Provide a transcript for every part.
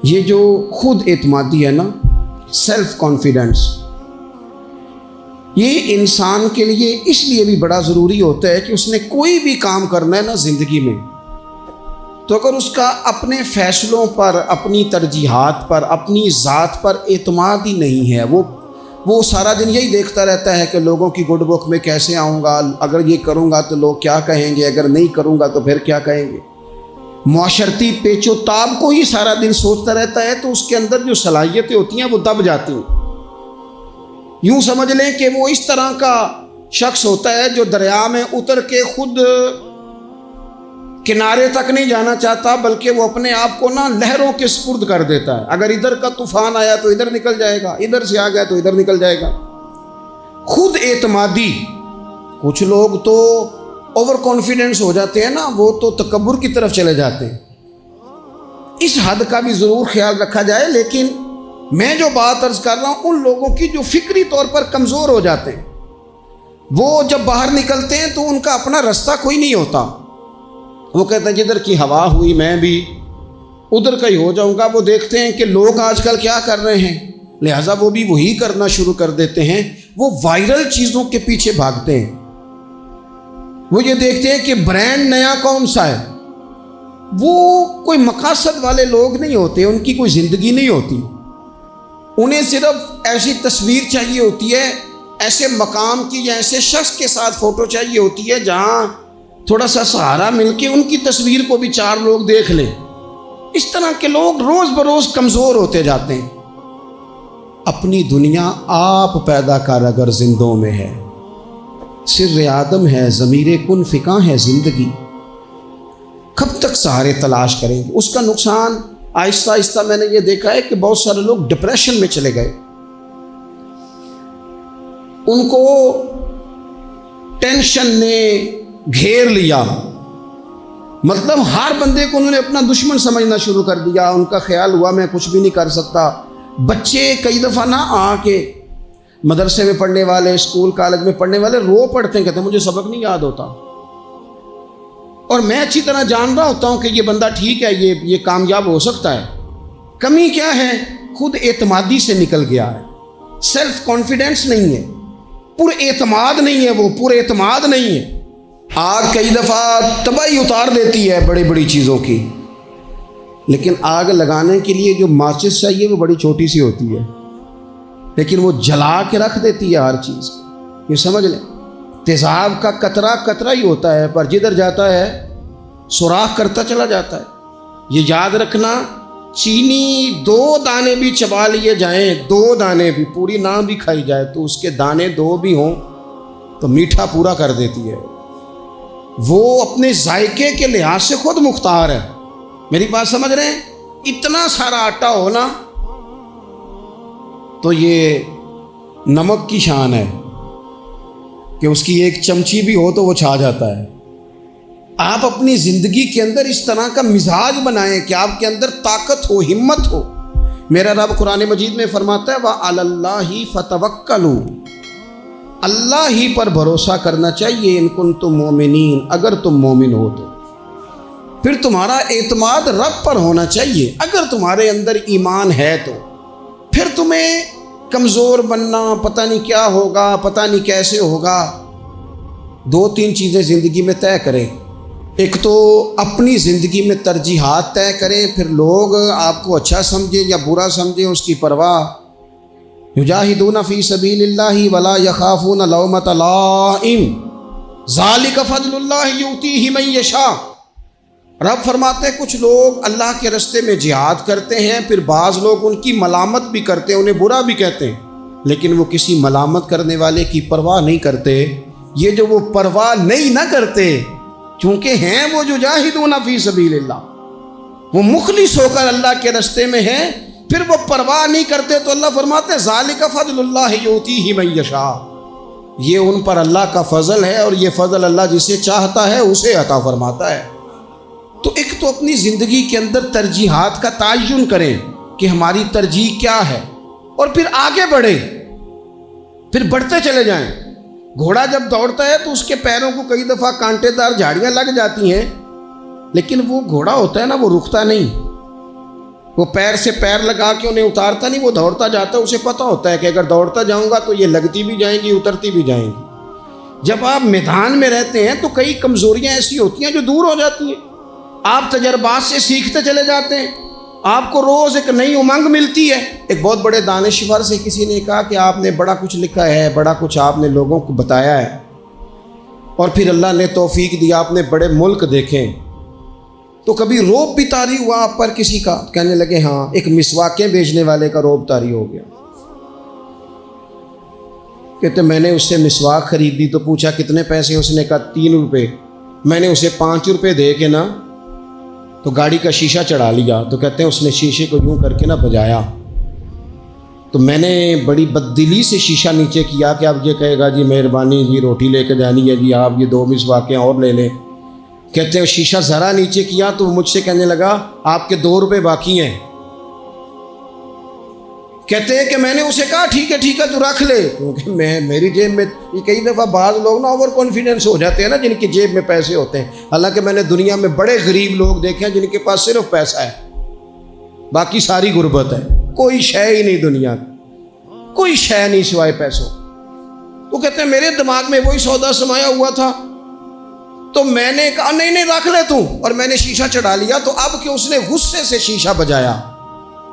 یہ جو خود اعتمادی ہے نا، سیلف کانفیڈنس، یہ انسان کے لیے اس لیے بھی بڑا ضروری ہوتا ہے کہ اس نے کوئی بھی کام کرنا ہے نا زندگی میں، تو اگر اس کا اپنے فیصلوں پر، اپنی ترجیحات پر، اپنی ذات پر اعتماد ہی نہیں ہے، وہ سارا دن یہی دیکھتا رہتا ہے کہ لوگوں کی گڈ بک میں کیسے آؤں گا، اگر یہ کروں گا تو لوگ کیا کہیں گے، اگر نہیں کروں گا تو پھر کیا کہیں گے، معاشرتی پیچ و تاب کو ہی سارا دن سوچتا رہتا ہے، تو اس کے اندر جو صلاحیتیں ہوتی ہیں وہ دب جاتی ہیں۔ یوں سمجھ لیں کہ وہ اس طرح کا شخص ہوتا ہے جو دریا میں اتر کے خود کنارے تک نہیں جانا چاہتا، بلکہ وہ اپنے آپ کو نا لہروں کے سپرد کر دیتا ہے۔ اگر ادھر کا طوفان آیا تو ادھر نکل جائے گا، ادھر سے آ گیا تو ادھر نکل جائے گا۔ خود اعتمادی، کچھ لوگ تو اوور کانفیڈنس ہو جاتے ہیں نا، وہ تو تکبر کی طرف چلے جاتے ہیں۔ اس حد کا بھی ضرور خیال رکھا جائے، لیکن میں جو بات عرض کر رہا ہوں ان لوگوں کی جو فکری طور پر کمزور ہو جاتے ہیں، وہ جب باہر نکلتے ہیں تو ان کا اپنا رستہ کوئی نہیں ہوتا۔ وہ کہتے ہیں جدھر کی ہوا ہوئی میں بھی ادھر کا ہی ہو جاؤں گا۔ وہ دیکھتے ہیں کہ لوگ آج کل کیا کر رہے ہیں، لہٰذا وہ بھی وہی کرنا شروع کر دیتے ہیں۔ وہ وائرل چیزوں کے پیچھے بھاگتے ہیں۔ وہ یہ دیکھتے ہیں کہ برانڈ نیا کون سا ہے۔ وہ کوئی مقاصد والے لوگ نہیں ہوتے، ان کی کوئی زندگی نہیں ہوتی۔ انہیں صرف ایسی تصویر چاہیے ہوتی ہے، ایسے مقام کی یا ایسے شخص کے ساتھ فوٹو چاہیے ہوتی ہے جہاں تھوڑا سا سہارا مل کے ان کی تصویر کو بھی چار لوگ دیکھ لیں۔ اس طرح کے لوگ روز بروز کمزور ہوتے جاتے ہیں۔ اپنی دنیا آپ پیدا کر اگر زندوں میں ہے، سر آدم ہے، ضمیر کن فکاں ہے زندگی، کب تک سہارے تلاش کریں گے۔ اس کا نقصان آہستہ آہستہ میں نے یہ دیکھا ہے کہ بہت سارے لوگ ڈپریشن میں چلے گئے، ان کو ٹینشن نے گھیر لیا، مطلب ہر بندے کو انہوں نے اپنا دشمن سمجھنا شروع کر دیا۔ ان کا خیال ہوا میں کچھ بھی نہیں کر سکتا۔ بچے کئی دفعہ نہ آ کے مدرسے میں پڑھنے والے، اسکول کالج میں پڑھنے والے رو پڑھتے ہیں، کہتے ہیں مجھے سبق نہیں یاد ہوتا، اور میں اچھی طرح جان رہا ہوتا ہوں کہ یہ بندہ ٹھیک ہے، یہ کامیاب ہو سکتا ہے۔ کمی کیا ہے؟ خود اعتمادی سے نکل گیا ہے، سیلف کانفیڈنس نہیں ہے، پر اعتماد نہیں ہے، وہ پر اعتماد نہیں ہے۔ آگ کئی دفعہ تباہی اتار دیتی ہے بڑی بڑی چیزوں کی، لیکن آگ لگانے کے لیے جو ماچس چاہیے وہ بڑی چھوٹی سی ہوتی ہے، لیکن وہ جلا کے رکھ دیتی ہے ہر چیز۔ یہ سمجھ لیں، تیزاب کا قطرہ قطرہ ہی ہوتا ہے، پر جدھر جاتا ہے سوراخ کرتا چلا جاتا ہے۔ یہ یاد رکھنا، چینی 2 دانے بھی چبا لیے جائیں، 2 دانے بھی، پوری نہ بھی کھائی جائے تو اس کے دانے 2 بھی ہوں تو میٹھا پورا کر دیتی ہے۔ وہ اپنے ذائقے کے لحاظ سے خود مختار ہے۔ میری بات سمجھ رہے ہیں؟ اتنا سارا آٹا ہونا تو یہ نمک کی شان ہے کہ اس کی ایک چمچی بھی ہو تو وہ چھا جاتا ہے۔ آپ اپنی زندگی کے اندر اس طرح کا مزاج بنائیں کہ آپ کے اندر طاقت ہو، ہمت ہو۔ میرا رب قرآن مجید میں فرماتا ہے وَعَلَى اللَّهِ فَتَوَكَّلُوا، اللہ ہی پر بھروسہ کرنا چاہیے، ان کنتم مومنین، اگر تم مومن ہو تو۔ پھر تمہارا اعتماد رب پر ہونا چاہیے، اگر تمہارے اندر ایمان ہے تو۔ پھر تمہیں کمزور بننا، پتہ نہیں کیا ہوگا، پتہ نہیں کیسے ہوگا۔ 2-3 چیزیں زندگی میں طے کریں۔ ایک تو اپنی زندگی میں ترجیحات طے کریں، پھر لوگ آپ کو اچھا سمجھیں یا برا سمجھیں اس کی پرواہ۔ یجاہدون فی سبیل اللہ ولا یخافون لومۃ لائم ذالک فضل اللہ یؤتیہ من یشاء۔ رب فرماتے ہیں کچھ لوگ اللہ کے راستے میں جہاد کرتے ہیں، پھر بعض لوگ ان کی ملامت بھی کرتے ہیں، انہیں برا بھی کہتے ہیں، لیکن وہ کسی ملامت کرنے والے کی پرواہ نہیں کرتے۔ یہ جو وہ پرواہ نہیں نہ کرتے، چونکہ ہیں وہ جو جاہدون فی سبیل اللہ، وہ مخلص ہو کر اللہ کے راستے میں ہیں، پھر وہ پرواہ نہیں کرتے، تو اللہ فرماتے ہیں ذالک فضل اللہ یؤتیہ من یشاء، یہ ان پر اللہ کا فضل ہے، اور یہ فضل اللہ جسے چاہتا ہے اسے عطا فرماتا ہے۔ تو ایک تو اپنی زندگی کے اندر ترجیحات کا تعین کریں کہ ہماری ترجیح کیا ہے، اور پھر آگے بڑھیں، پھر بڑھتے چلے جائیں۔ گھوڑا جب دوڑتا ہے تو اس کے پیروں کو کئی دفعہ کانٹے دار جھاڑیاں لگ جاتی ہیں، لیکن وہ گھوڑا ہوتا ہے نا، وہ رکتا نہیں، وہ پیر سے پیر لگا کے انہیں اتارتا نہیں، وہ دوڑتا جاتا ہے۔ اسے پتہ ہوتا ہے کہ اگر دوڑتا جاؤں گا تو یہ لگتی بھی جائیں گی، اترتی بھی جائیں گی۔ جب آپ میدان میں رہتے ہیں تو کئی کمزوریاں ایسی ہوتی ہیں جو دور ہو جاتی ہیں، آپ تجربات سے سیکھتے چلے جاتے ہیں، آپ کو روز ایک نئی امنگ ملتی ہے۔ ایک بہت بڑے دانشور سے کسی نے کہا کہ آپ نے بڑا کچھ لکھا ہے، بڑا کچھ آپ نے لوگوں کو بتایا ہے، اور پھر اللہ نے توفیق دیا، آپ نے بڑے ملک دیکھے، تو کبھی روب بھی طاری ہوا آپ پر کسی کا؟ کہنے لگے ہاں، ایک مسواکیں بیچنے والے کا روب طاری ہو گیا۔ کہتے میں نے اس سے مسواک خریدی تو پوچھا کتنے پیسے؟ اس نے کہا 3 روپے۔ میں نے اسے 5 روپے دے کے نا تو گاڑی کا شیشہ چڑھا لیا، تو کہتے ہیں اس نے شیشے کو یوں کر کے نا بجایا، تو میں نے بڑی بددلی سے شیشہ نیچے کیا کہ اب یہ کہے گا جی مہربانی جی روٹی لے کے جانی ہے جی، آپ یہ 2 مسواکیں اور لے لیں۔ کہتے ہیں شیشہ ذرا نیچے کیا تو مجھ سے کہنے لگا آپ کے 2 روپے باقی ہیں۔ کہتے ہیں کہ میں نے اسے کہا ٹھیک ہے تو رکھ لے، کیونکہ میری جیب میں، کئی دفعہ بعض لوگ نا اوور کانفیڈنس ہو جاتے ہیں نا جن کی جیب میں پیسے ہوتے ہیں، حالانکہ میں نے دنیا میں بڑے غریب لوگ دیکھے ہیں جن کے پاس صرف پیسہ ہے، باقی ساری غربت ہے، کوئی شے ہی نہیں دنیا کی، کوئی شے نہیں سوائے پیسوں۔ وہ کہتے ہیں میرے دماغ میں وہی سودا سمایا ہوا تھا، تو میں نے کہا نہیں رکھ لے تو، اور میں نے شیشہ چڑھا لیا۔ تو اب کہ اس نے غصے سے شیشہ بجایا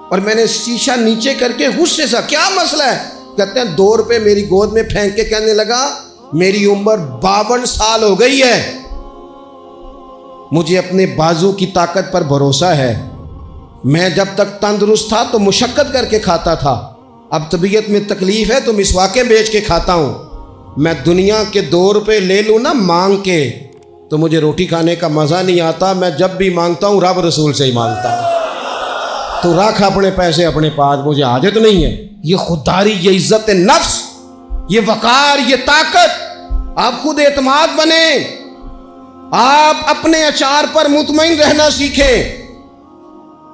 اور میں نے شیشہ نیچے کر کے غصے سے، کیا مسئلہ ہے؟ کہتے ہیں 2 روپے میری گود میں پھینک کے کہنے لگا میری عمر 52 سال ہو گئی ہے، مجھے اپنے بازو کی طاقت پر بھروسہ ہے، میں جب تک تندرست تھا تو مشقت کر کے کھاتا تھا، اب طبیعت میں تکلیف ہے تو مسواکیں بیچ کے کھاتا ہوں، میں دنیا کے 2 روپے لے لوں نا مانگ کے تو مجھے روٹی کھانے کا مزہ نہیں آتا، میں جب بھی مانگتا ہوں رب رسول سے ہی مانگتا ہوں، تو رکھ اپنے پیسے اپنے پاس، مجھے حاجت نہیں ہے۔ یہ خودداری، یہ عزت نفس، یہ وقار، یہ طاقت، آپ خود اعتماد بنیں، آپ اپنے اچار پر مطمئن رہنا سیکھیں،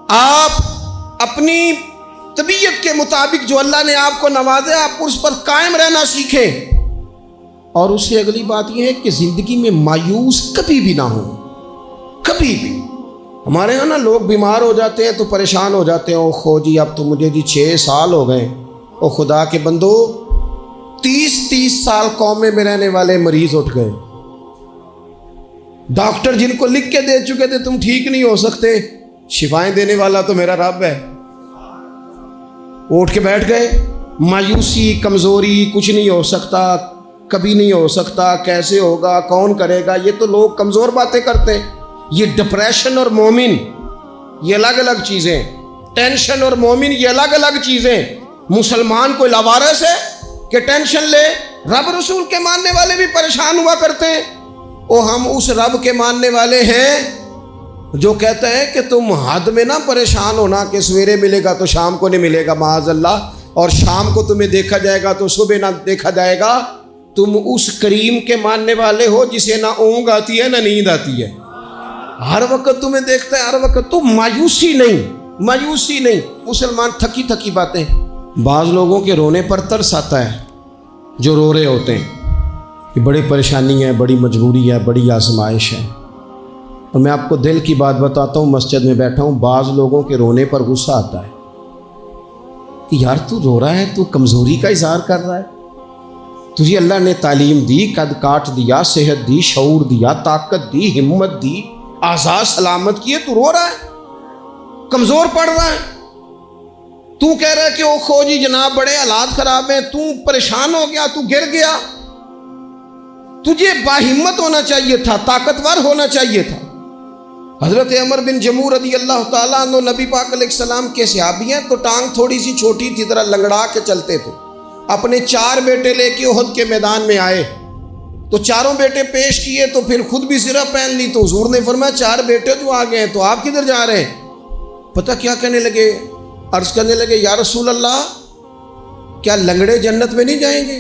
آپ اپنی طبیعت کے مطابق جو اللہ نے آپ کو نوازا آپ اس پر قائم رہنا سیکھیں۔ اور اس سے اگلی بات یہ ہے کہ زندگی میں مایوس کبھی بھی نہ ہو، کبھی بھی۔ ہمارے یہاں نا لوگ بیمار ہو جاتے ہیں تو پریشان ہو جاتے ہیں، او خو جی اب تو مجھے جی 6 سال ہو گئے، او خدا کے بندو 30 سال قومے میں رہنے والے مریض اٹھ گئے، ڈاکٹر جن کو لکھ کے دے چکے تھے تم ٹھیک نہیں ہو سکتے، شفائیں دینے والا تو میرا رب ہے، اٹھ کے بیٹھ گئے۔ مایوسی، کمزوری، کچھ نہیں ہو سکتا، کبھی نہیں ہو سکتا، کیسے ہوگا، کون کرے گا، یہ تو لوگ کمزور باتیں کرتے ہیں۔ یہ ڈپریشن اور مومن یہ الگ الگ چیزیں، ٹینشن اور مومن یہ الگ الگ چیزیں۔ مسلمان کوئی لاوارث ہے کہ ٹینشن لے؟ رب رسول کے ماننے والے بھی پریشان ہوا کرتے ہیں، اور ہم اس رب کے ماننے والے ہیں جو کہتا ہے کہ تم حد میں نہ پریشان ہونا کہ سویرے ملے گا تو شام کو نہیں ملے گا معاذ اللہ، اور شام کو تمہیں دیکھا جائے گا تو صبح نہ دیکھا جائے گا۔ تم اس کریم کے ماننے والے ہو جسے نہ اونگ آتی ہے نہ نیند آتی ہے، ہر وقت تمہیں دیکھتا ہے، ہر وقت۔ تو مایوسی نہیں۔ مسلمان تھکی باتیں، بعض لوگوں کے رونے پر ترس آتا ہے جو رو رہے ہوتے ہیں کہ بڑی پریشانی ہے، بڑی مجبوری ہے، بڑی آزمائش ہے۔ اور میں آپ کو دل کی بات بتاتا ہوں، مسجد میں بیٹھا ہوں، بعض لوگوں کے رونے پر غصہ آتا ہے کہ یار تو رو رہا ہے، تو کمزوری کا اظہار کر رہا ہے، تجھے اللہ نے تعلیم دی، قد کاٹ دیا، صحت دی، شعور دیا، طاقت دی، ہمت دی، آزاد سلامت کیے، تو رو رہا ہے، کمزور پڑ رہا ہے، تو کہہ رہا ہے کہ او خو جی جناب بڑے حالات خراب ہیں، تو پریشان ہو گیا، تو گر گیا۔ تجھے باہمت ہونا چاہیے تھا، طاقتور ہونا چاہیے تھا۔ حضرت عمر بن جموح رضی اللہ تعالیٰ عنہ نبی پاک علیہ السلام کے صحابی ہیں، تو ٹانگ تھوڑی سی چھوٹی تھی، ذرا لنگڑا کے چلتے تھے، اپنے 4 بیٹے لے کے احد کے میدان میں آئے، تو چاروں بیٹے پیش کیے، تو پھر خود بھی زرہ پہن لی، تو حضور نے فرمایا 4 بیٹے جو آ گئے ہیں تو آپ کدھر جا رہے ہیں؟ پتہ کیا کہنے لگے؟ عرض کرنے لگے یا رسول اللہ کیا لنگڑے جنت میں نہیں جائیں گے؟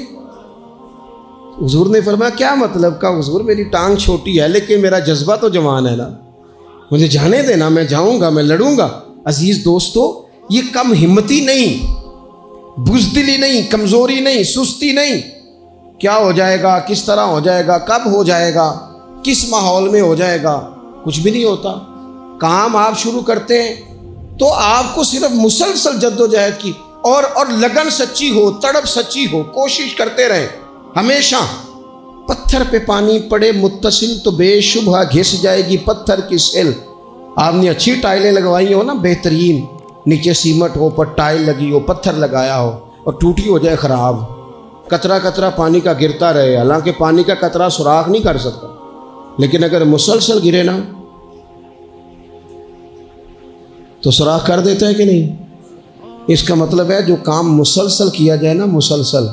حضور نے فرمایا کیا مطلب؟ کا حضور میری ٹانگ چھوٹی ہے لیکن میرا جذبہ تو جوان ہے نا، مجھے جانے دینا، میں جاؤں گا، میں لڑوں گا۔ عزیز دوستو، یہ کم ہمتی نہیں، بزدلی نہیں، کمزوری نہیں، سستی نہیں کیا ہو جائے گا، کس طرح ہو جائے گا، کب ہو جائے گا، کس ماحول میں ہو جائے گا، کچھ بھی نہیں ہوتا۔ کام آپ شروع کرتے ہیں تو آپ کو صرف مسلسل جد و جہد کی اور لگن سچی ہو، تڑپ سچی ہو، کوشش کرتے رہیں ہمیشہ۔ پتھر پہ پانی پڑے متصل تو بے شبہ گھس جائے گی پتھر کی سیل۔ آپ نے اچھی ٹائلیں لگوائی ہو نا، بہترین، نیچے سیمنٹ ہو، اوپر ٹائل لگی ہو، پتھر لگایا ہو، اور ٹوٹی ہو جائے خراب، قطرہ قطرہ پانی کا گرتا رہے، حالانکہ پانی کا قطرہ سوراخ نہیں کر سکتا، لیکن اگر مسلسل گرے نا تو سوراخ کر دیتا ہے کہ نہیں؟ اس کا مطلب ہے جو کام مسلسل کیا جائے نا، مسلسل۔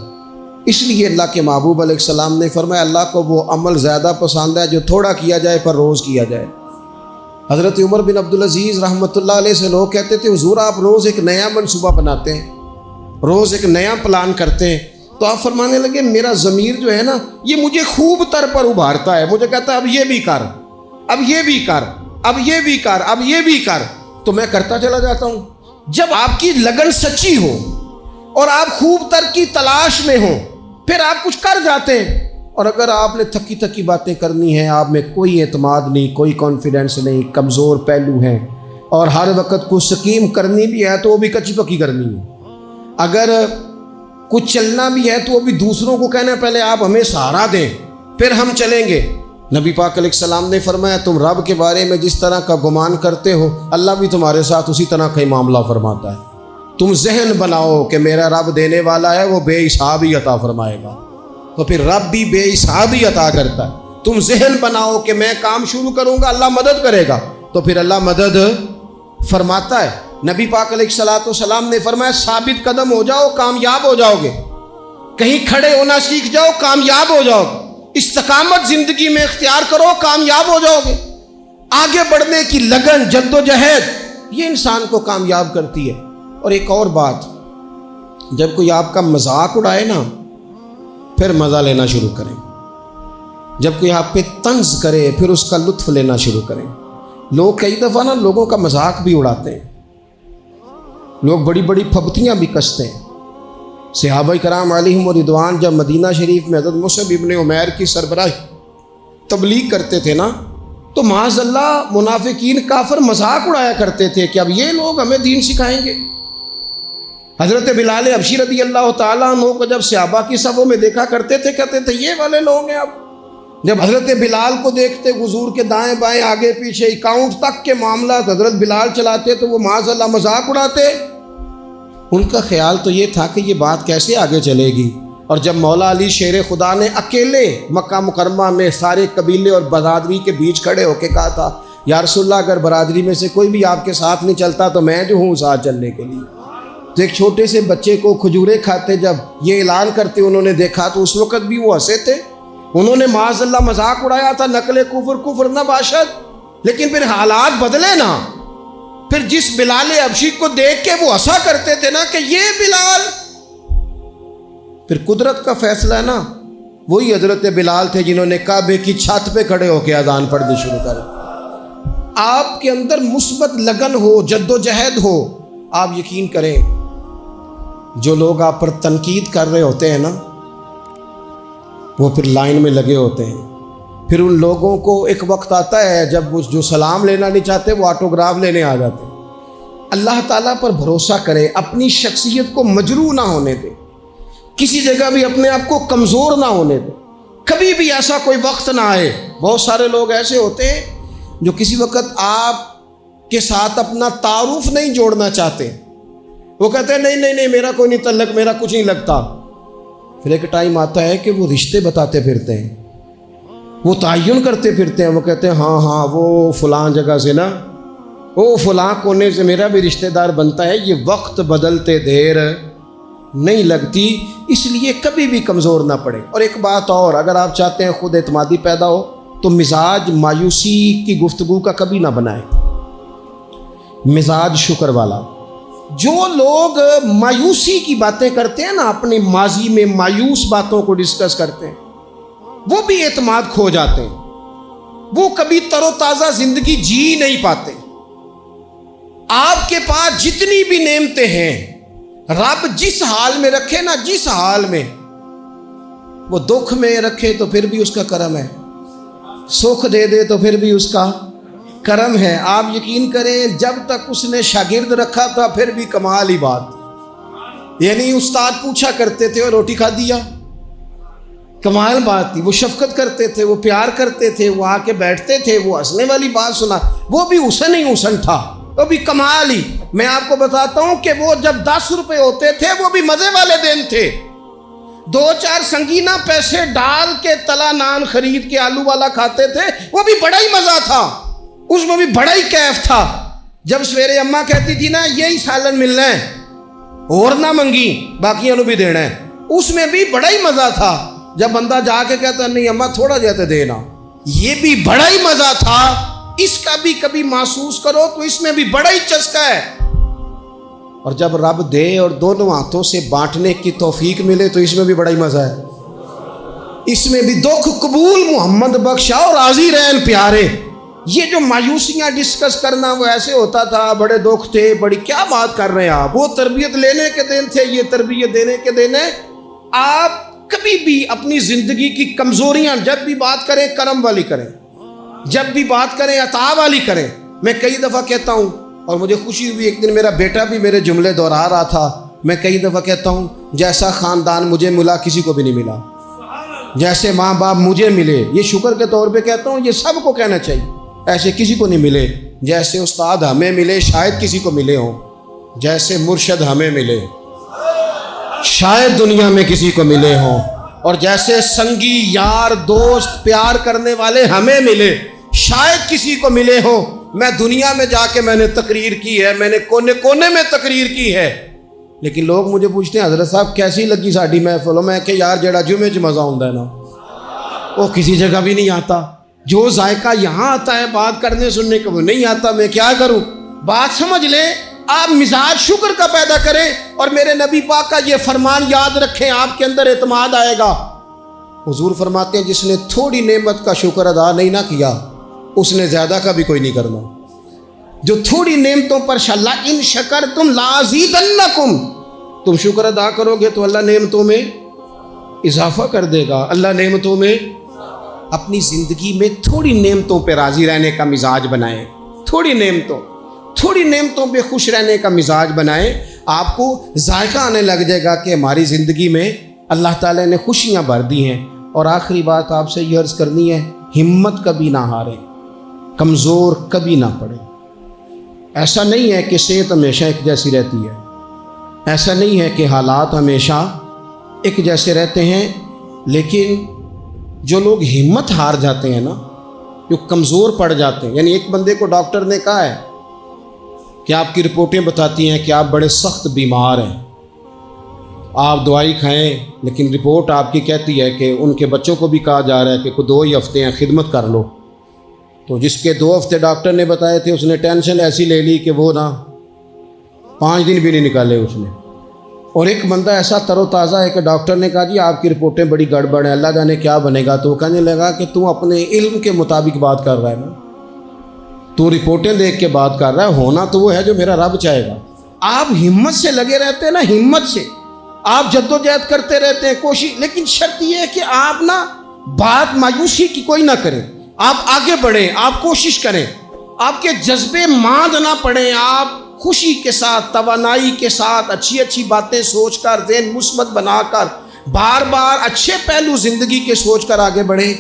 اس لیے اللہ کے محبوب علیہ السلام نے فرمایا اللہ کو وہ عمل زیادہ پسند ہے جو تھوڑا کیا جائے پر روز کیا جائے۔ حضرت عمر بن عبدالعزیز رحمۃ اللہ علیہ سے لوگ کہتے تھے حضور آپ روز ایک نیا منصوبہ بناتے ہیں، روز ایک نیا پلان کرتے ہیں، تو آپ فرمانے لگے میرا ضمیر جو ہے نا یہ مجھے خوب تر پر ابھارتا ہے، مجھے کہتا ہے اب یہ بھی کر، اب یہ بھی کر، اب یہ بھی کر، اب یہ بھی کر، تو میں کرتا چلا جاتا ہوں۔ جب آپ کی لگن سچی ہو اور آپ خوب تر کی تلاش میں ہوں پھر آپ کچھ کر جاتے ہیں۔ اور اگر آپ نے تھکی تھکی باتیں کرنی ہیں، آپ میں کوئی اعتماد نہیں، کوئی کانفیڈنس نہیں، کمزور پہلو ہیں، اور ہر وقت کچھ سکیم کرنی بھی ہے تو وہ بھی کچی پکی کرنی ہے، اگر کچھ چلنا بھی ہے تو وہ بھی دوسروں کو کہنا ہے پہلے آپ ہمیں سہارا دیں پھر ہم چلیں گے۔ نبی پاک علیہ السلام نے فرمایا تم رب کے بارے میں جس طرح کا گمان کرتے ہو اللہ بھی تمہارے ساتھ اسی طرح کا ہی معاملہ فرماتا ہے۔ تم ذہن بناؤ کہ میرا رب دینے والا ہے، وہ بے حساب ہی عطا فرمائے گا، تو پھر رب بھی بے حساب ہی عطا کرتا ہے۔ تم ذہن بناؤ کہ میں کام شروع کروں گا اللہ مدد کرے گا، تو پھر اللہ مدد فرماتا ہے۔ نبی پاک علیہ السلام نے فرمایا ثابت قدم ہو جاؤ کامیاب ہو جاؤ گے، کہیں کھڑے ہونا سیکھ جاؤ کامیاب ہو جاؤ گے، استقامت زندگی میں اختیار کرو کامیاب ہو جاؤ گے۔ آگے بڑھنے کی لگن، جد و جہد، یہ انسان کو کامیاب کرتی ہے۔ اور ایک اور بات، جب کوئی آپ کا مذاق اڑائے نا پھر مزہ لینا شروع کریں، جب کوئی آپ پہ طنز کرے پھر اس کا لطف لینا شروع کریں۔ لوگ کئی دفعہ نا لوگوں کا مذاق بھی اڑاتے ہیں، لوگ بڑی بڑی پھبتیاں بھی کستے ہیں۔ صحابہ کرام علیہم رضوان جب مدینہ شریف میں حضرت مصعب ابن عمیر کی سربراہی تبلیغ کرتے تھے نا تو معاذ اللہ منافقین کافر مذاق اڑایا کرتے تھے کہ اب یہ لوگ ہمیں دین سکھائیں گے۔ حضرت بلال حبشی رضی اللہ تعالیٰ عنہ کو جب صحابہ کی صفوں میں دیکھا کرتے تھے کہتے تھے یہ والے لوگ ہیں۔ اب جب حضرت بلال کو دیکھتے حضور کے دائیں بائیں آگے پیچھے اکاؤنٹ تک کے معاملات حضرت بلال چلاتے تو وہ معاذ اللہ مذاق اڑاتے۔ ان کا خیال تو یہ تھا کہ یہ بات کیسے آگے چلے گی، اور جب مولا علی شیر خدا نے اکیلے مکہ مکرمہ میں سارے قبیلے اور برادری کے بیچ کھڑے ہو کے کہا تھا یا رسول اللہ اگر برادری میں سے کوئی بھی آپ کے ساتھ نہیں چلتا تو میں جو ہوں ساتھ چلنے کے لیے، تو ایک چھوٹے سے بچے کو کھجورے کھاتے جب یہ اعلان کرتے انہوں نے دیکھا تو اس وقت بھی وہ ہنسے تھے، انہوں نے معاذ اللہ مذاق اڑایا تھا نقل کفر نہ باشد، لیکن پھر حالات بدلے نا، پھر جس بلال حبشی کو دیکھ کے وہ ہنسا کرتے تھے نا کہ یہ بلال، پھر قدرت کا فیصلہ ہے نا، وہی حضرت بلال تھے جنہوں نے کعبے کی چھت پہ کھڑے ہو کے اذان پڑھنی شروع کر۔ آپ کے اندر مثبت لگن ہو، جد و جہد ہو، آپ یقین کریں جو لوگ آپ پر تنقید کر رہے ہوتے ہیں نا وہ پھر لائن میں لگے ہوتے ہیں، پھر ان لوگوں کو ایک وقت آتا ہے جب وہ جو سلام لینا نہیں چاہتے وہ آٹوگراف لینے آ جاتے ہیں۔ اللہ تعالیٰ پر بھروسہ کرے، اپنی شخصیت کو مجروح نہ ہونے دے، کسی جگہ بھی اپنے آپ کو کمزور نہ ہونے دے، کبھی بھی ایسا کوئی وقت نہ آئے۔ بہت سارے لوگ ایسے ہوتے ہیں جو کسی وقت آپ کے ساتھ اپنا تعارف نہیں جوڑنا چاہتے، وہ کہتے ہیں نہیں میرا کوئی نہیں تعلق، میرا کچھ نہیں لگتا، پھر ایک ٹائم آتا ہے کہ وہ رشتے بتاتے پھرتے ہیں، وہ تعین کرتے پھرتے ہیں، وہ کہتے ہیں ہاں وہ فلاں جگہ سے نا، وہ فلاں کونے سے میرا بھی رشتہ دار بنتا ہے۔ یہ وقت بدلتے دیر نہیں لگتی، اس لیے کبھی بھی کمزور نہ پڑے۔ اور ایک بات اور، اگر آپ چاہتے ہیں خود اعتمادی پیدا ہو تو مزاج مایوسی کی گفتگو کا کبھی نہ بنائیں، مزاج شکر والا۔ جو لوگ مایوسی کی باتیں کرتے ہیں نا، اپنے ماضی میں مایوس باتوں کو ڈسکس کرتے ہیں، وہ بھی اعتماد کھو جاتے ہیں، وہ کبھی تر و تازہ زندگی جی نہیں پاتے۔ آپ کے پاس جتنی بھی نعمتیں ہیں، رب جس حال میں رکھے نا، جس حال میں، وہ دکھ میں رکھے تو پھر بھی اس کا کرم ہے، سکھ دے دے تو پھر بھی اس کا کرم ہے۔ آپ یقین کریں جب تک اس نے شاگرد رکھا تھا پھر بھی کمال ہی بات، یعنی استاد پوچھا کرتے تھے اور روٹی کھا دیا، کمال بات تھی۔ وہ شفقت کرتے تھے، وہ پیار کرتے تھے، وہ آ کے بیٹھتے تھے، وہ ہنسنے والی بات سنا، وہ بھی حسن ہی حسن تھا، وہ بھی کمال ہی۔ میں آپ کو بتاتا ہوں کہ وہ جب 10 روپے ہوتے تھے وہ بھی مزے والے دن تھے، 2-4 سنگینہ پیسے ڈال کے تلا نان خرید کے آلو والا کھاتے تھے، وہ بھی بڑا ہی مزہ تھا، اس میں بھی بڑا ہی کیف تھا۔ جب سویرے اماں کہتی تھی نا یہی سالن ملنا ہے اور نہ منگی باقیوں بھی دینا ہے، اس میں بھی بڑا ہی مزہ تھا۔ جب بندہ جا کے کہتا نہیں اماں تھوڑا جاتے دینا، یہ بھی بڑا ہی مزہ تھا۔ اس کا بھی کبھی محسوس کرو تو اس میں بھی بڑا ہی چسکا ہے۔ اور جب رب دے اور دونوں ہاتھوں سے بانٹنے کی توفیق ملے تو اس میں بھی بڑا ہی مزہ ہے۔ اس میں بھی دکھ قبول محمد بخشا اور راضی رہن پیارے۔ یہ جو مایوسیاں ڈسکس کرنا وہ ایسے ہوتا تھا، بڑے دکھ تھے، بڑی کیا بات کر رہے ہیں آپ، وہ تربیت لینے کے دن تھے، یہ تربیت دینے کے دن ہے۔ آپ کبھی بھی اپنی زندگی کی کمزوریاں جب بھی بات کریں کرم والی کریں، جب بھی بات کریں عطا والی کریں۔ میں کئی دفعہ کہتا ہوں اور مجھے خوشی ہوئی، ایک دن میرا بیٹا بھی میرے جملے دہرا رہا تھا، میں کئی دفعہ کہتا ہوں جیسا خاندان مجھے ملا کسی کو بھی نہیں ملا، جیسے ماں باپ مجھے ملے، یہ شکر کے طور پہ کہتا ہوں، یہ سب کو کہنا چاہیے، ایسے کسی کو نہیں ملے۔ جیسے استاد ہمیں ملے شاید کسی کو ملے ہوں، جیسے مرشد ہمیں ملے شاید دنیا میں کسی کو ملے ہوں، اور جیسے سنگی یار دوست پیار کرنے والے ہمیں ملے شاید کسی کو ملے ہوں۔ میں دنیا میں جا کے میں نے تقریر کی ہے، میں نے کونے کونے میں تقریر کی ہے، لیکن لوگ مجھے پوچھتے ہیں حضرت صاحب کیسی لگی ساڈی محفل؟ میں کہ یار جڑا جمعے 'چ مزہ ہوندا ہے نا وہ کسی جگہ بھی نہیں آتا، جو ذائقہ یہاں آتا ہے بات کرنے سننے کا وہ نہیں آتا۔ میں کیا کروں؟ بات سمجھ لیں، آپ مزاج شکر کا پیدا کریں اور میرے نبی پاک کا یہ فرمان یاد رکھیں، آپ کے اندر اعتماد آئے گا۔ حضور فرماتے ہیں جس نے تھوڑی نعمت کا شکر ادا نہیں نہ کیا اس نے زیادہ کا بھی کوئی نہیں کرنا۔ جو تھوڑی نعمتوں پر اللہ ان شکرتم لازیدنکم، تم شکر ادا کرو گے تو اللہ نعمتوں میں اضافہ کر دے گا، اللہ نعمتوں میں۔ اپنی زندگی میں تھوڑی نعمتوں پہ راضی رہنے کا مزاج بنائیں، تھوڑی نعمتوں پہ خوش رہنے کا مزاج بنائیں، آپ کو ذائقہ آنے لگ جائے گا کہ ہماری زندگی میں اللہ تعالیٰ نے خوشیاں بھر دی ہیں۔ اور آخری بات آپ سے یہ عرض کرنی ہے، ہمت کبھی نہ ہاریں، کمزور کبھی نہ پڑیں۔ ایسا نہیں ہے کہ صحت ہمیشہ ایک جیسی رہتی ہے، ایسا نہیں ہے کہ حالات ہمیشہ ایک جیسے رہتے ہیں، لیکن جو لوگ ہمت ہار جاتے ہیں نا، جو کمزور پڑ جاتے ہیں، یعنی ایک بندے کو ڈاکٹر نے کہا ہے کہ آپ کی رپورٹیں بتاتی ہیں کہ آپ بڑے سخت بیمار ہیں، آپ دوائی کھائیں، لیکن رپورٹ آپ کی کہتی ہے کہ ان کے بچوں کو بھی کہا جا رہا ہے کہ 2 ہی ہفتے ہیں خدمت کر لو۔ تو جس کے 2 ہفتے ڈاکٹر نے بتائے تھے اس نے ٹینشن ایسی لے لی کہ وہ 5 دن بھی نہیں نکالے اس نے۔ اور ایک بندہ ایسا تر و تازہ ہے کہ ڈاکٹر نے کہا جی آپ کی رپورٹیں بڑی گڑبڑ ہیں، اللہ جانے کیا بنے گا، تو وہ کہنے لگا کہ تو اپنے علم کے مطابق بات کر رہا ہے نا، تو رپورٹیں دیکھ کے بات کر رہا ہے، ہونا تو وہ ہے جو میرا رب چاہے گا۔ آپ ہمت سے لگے رہتے ہیں نا، ہمت سے آپ جدوجہد کرتے رہتے ہیں، کوشش، لیکن شرط یہ ہے کہ آپ بات مایوسی کی کوئی نہ کریں، آپ آگے بڑھیں، آپ کوشش کریں، آپ کے جذبے ماند نہ پڑیں، آپ خوشی کے ساتھ، توانائی کے ساتھ، اچھی باتیں سوچ کر، ذہن مثبت بنا کر، بار بار اچھے پہلو زندگی کے سوچ کر آگے بڑھیں۔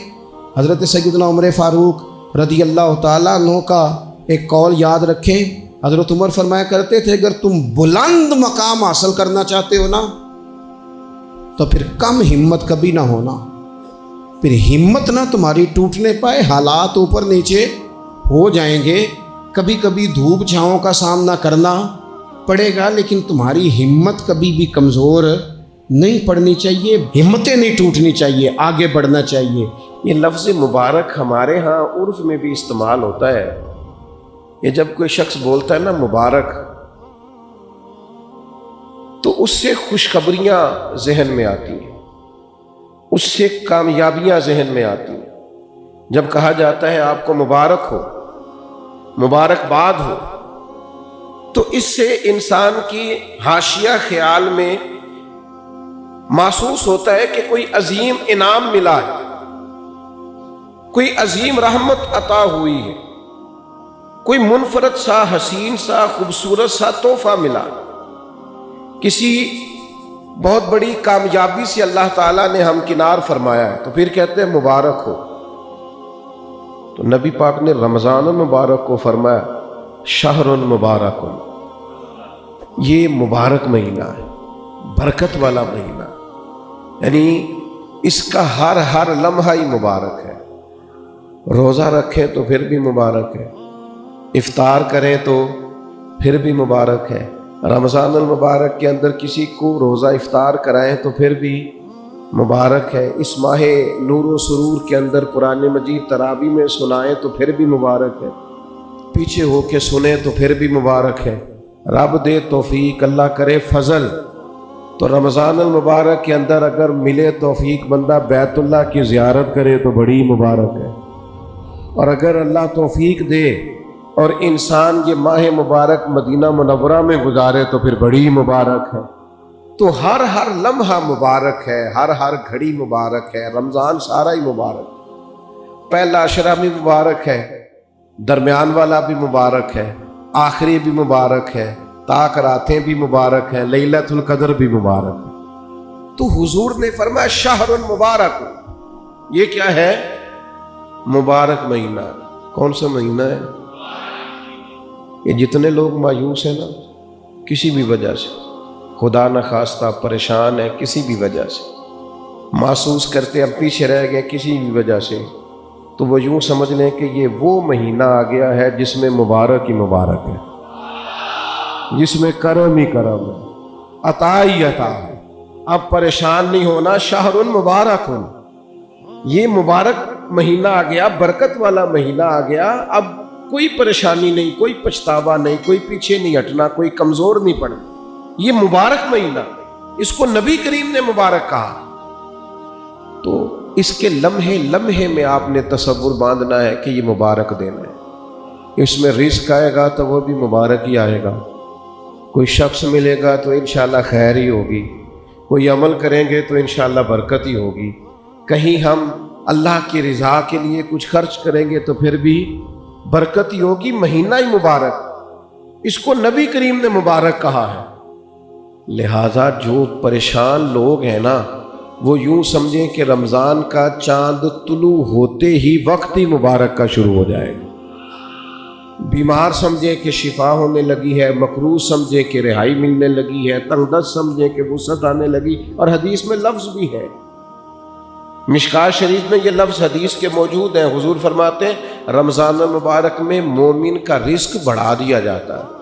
حضرت سیدنا عمر فاروق رضی اللہ تعالیٰ عنہ کا ایک قول یاد رکھیں، حضرت عمر فرمایا کرتے تھے اگر تم بلند مقام حاصل کرنا چاہتے ہو نا تو پھر کم ہمت کبھی نہ ہونا، پھر ہمت نہ تمہاری ٹوٹنے پائے، حالات اوپر نیچے ہو جائیں گے، کبھی کبھی دھوپ چھاؤں کا سامنا کرنا پڑے گا، لیکن تمہاری ہمت کبھی بھی کمزور نہیں پڑنی چاہیے، ہمتیں نہیں ٹوٹنی چاہیے، آگے بڑھنا چاہیے۔ یہ لفظ مبارک ہمارے ہاں عرف میں بھی استعمال ہوتا ہے، یہ جب کوئی شخص بولتا ہے نا مبارک تو اس سے خوشخبریاں ذہن میں آتی ہیں، اس سے کامیابیاں ذہن میں آتی ہیں۔ جب کہا جاتا ہے آپ کو مبارک ہو، مبارکباد ہو، تو اس سے انسان کی حاشیہ خیال میں محسوس ہوتا ہے کہ کوئی عظیم انعام ملا ہے، کوئی عظیم رحمت عطا ہوئی ہے، کوئی منفرد سا حسین سا خوبصورت سا تحفہ ملا، کسی بہت بڑی کامیابی سے اللہ تعالیٰ نے ہمکنار فرمایا ہے، تو پھر کہتے ہیں مبارک ہو۔ تو نبی پاک نے رمضان المبارک کو فرمایا شہر مبارک، یہ مبارک مہینہ ہے، برکت والا مہینہ، یعنی اس کا ہر لمحہ ہی مبارک ہے۔ روزہ رکھیں تو پھر بھی مبارک ہے، افطار کریں تو پھر بھی مبارک ہے، رمضان المبارک کے اندر کسی کو روزہ افطار کرائیں تو پھر بھی مبارک ہے، اس ماہ نور و سرور کے اندر قرآن مجید تراویح میں سنائیں تو پھر بھی مبارک ہے، پیچھے ہو کے سنیں تو پھر بھی مبارک ہے۔ رب دے توفیق، اللہ کرے فضل، تو رمضان المبارک کے اندر اگر ملے توفیق بندہ بیت اللہ کی زیارت کرے تو بڑی مبارک ہے، اور اگر اللہ توفیق دے اور انسان یہ ماہ مبارک مدینہ منورہ میں گزارے تو پھر بڑی مبارک ہے۔ تو ہر لمحہ مبارک ہے، ہر گھڑی مبارک ہے، رمضان سارا ہی مبارک، پہلا عشرہ بھی مبارک ہے، درمیان والا بھی مبارک ہے، آخری بھی مبارک ہے، تاک راتیں بھی مبارک ہیں، لیلۃ القدر بھی مبارک ہے۔ تو حضور نے فرمایا شہر مبارک، یہ کیا ہے؟ مبارک مہینہ۔ کون سا مہینہ ہے؟ یہ جتنے لوگ مایوس ہیں نا کسی بھی وجہ سے، خدا نخواستہ پریشان ہے کسی بھی وجہ سے، محسوس کرتے اب پیچھے رہ گئے کسی بھی وجہ سے، تو وہ یوں سمجھ لیں کہ یہ وہ مہینہ آ گیا ہے جس میں مبارک ہی مبارک ہے، جس میں کرم ہی کرم ہے، عطا ہی عطا ہے۔ اب پریشان نہیں ہونا، شہر مبارک، یہ مبارک مہینہ آ گیا، برکت والا مہینہ آ گیا، اب کوئی پریشانی نہیں، کوئی پچھتاوا نہیں، کوئی پیچھے نہیں ہٹنا، کوئی کمزور نہیں پڑنا، یہ مبارک مہینہ، اس کو نبی کریم نے مبارک کہا۔ تو اس کے لمحے لمحے میں آپ نے تصور باندھنا ہے کہ یہ مبارک دن ہے، اس میں رزق آئے گا تو وہ بھی مبارک ہی آئے گا، کوئی شخص ملے گا تو انشاءاللہ خیر ہی ہوگی، کوئی عمل کریں گے تو انشاءاللہ برکت ہی ہوگی، کہیں ہم اللہ کی رضا کے لیے کچھ خرچ کریں گے تو پھر بھی برکت ہی ہوگی، مہینہ ہی مبارک، اس کو نبی کریم نے مبارک کہا ہے۔ لہٰذا جو پریشان لوگ ہیں نا وہ یوں سمجھیں کہ رمضان کا چاند طلوع ہوتے ہی وقت ہی مبارک کا شروع ہو جائے گا، بیمار سمجھیں کہ شفا ہونے لگی ہے، مکروہ سمجھیں کہ رہائی ملنے لگی ہے، تنگ دست سمجھیں کہ وسعت آنے لگی، اور حدیث میں لفظ بھی ہے، مشکات شریف میں یہ لفظ حدیث کے موجود ہیں، حضور فرماتے ہیں رمضان المبارک میں مومن کا رزق بڑھا دیا جاتا ہے،